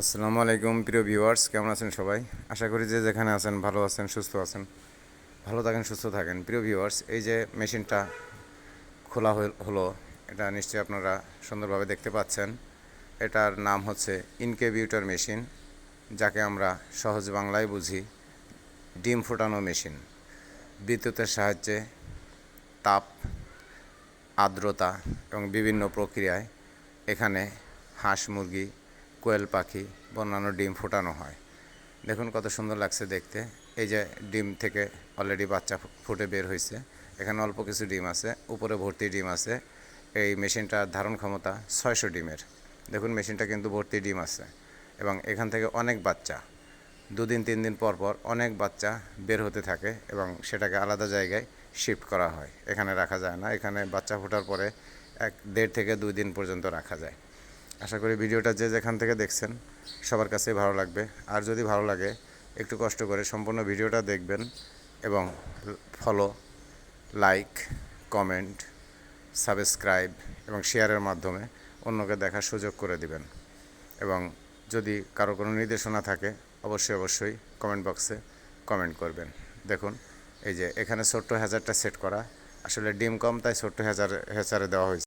আসসালামু আলাইকুম প্রিয় ভিউয়ার্স, কেমন আছেন সবাই? আশা করি যে যেখানে আছেন ভালো আছেন, সুস্থ আছেন। ভালো থাকেন, সুস্থ থাকেন। প্রিয় ভিউয়ার্স, এই যে মেশিনটা খোলা হলো, এটা নিশ্চয়ই আপনারা সুন্দরভাবে দেখতে পাচ্ছেন। এটার নাম হচ্ছে ইনকিউবেটর মেশিন, যাকে আমরা সহজ বাংলায় বুঝি ডিম ফোটানো মেশিন। বিদ্যুতের সাহায্যে তাপ, আর্দ্রতা এবং বিভিন্ন প্রক্রিয়ায় এখানে হাঁস, মুরগি, কোয়েল পাখি বা অন্যান্য ডিম ফোটানো হয়। দেখুন কত সুন্দর লাগছে দেখতে। এই যে ডিম থেকে অলরেডি বাচ্চা ফুটে বের হয়েছে। এখানে অল্প কিছু ডিম আছে, উপরে ভর্তি ডিম আছে। এই মেশিনটার ধারণ ক্ষমতা 600 ডিমের। দেখুন মেশিনটা কিন্তু ভর্তি ডিম আছে এবং এখান থেকে অনেক বাচ্চা 2 দিন 3 দিন পর পর অনেক বাচ্চা বের হতে থাকে এবং সেটাকে আলাদা জায়গায় শিফট করা হয়। এখানে রাখা যায় না। এখানে বাচ্চা ফোটার পরে 1.5 থেকে 2 দিন পর্যন্ত রাখা যায়। আশা করি ভিডিওটা যে যেখান থেকে দেখছেন সবার কাছেই ভালো লাগবে। আর যদি ভালো লাগে একটু কষ্ট করে সম্পূর্ণ ভিডিওটা দেখবেন এবং ফলো, লাইক, কমেন্ট, সাবস্ক্রাইব এবং শেয়ারের মাধ্যমে অন্যকে দেখার সুযোগ করে দিবেন। এবং যদি কারো কোনো নির্দেশনা থাকে অবশ্যই কমেন্ট বক্সে কমেন্ট করবেন। দেখুন এই যে এখানে ছোট্ট হ্যাজারটা সেট করা, আসলে ডিম কম তাই ছোট্ট হ্যাজারে দেওয়া হয়েছে।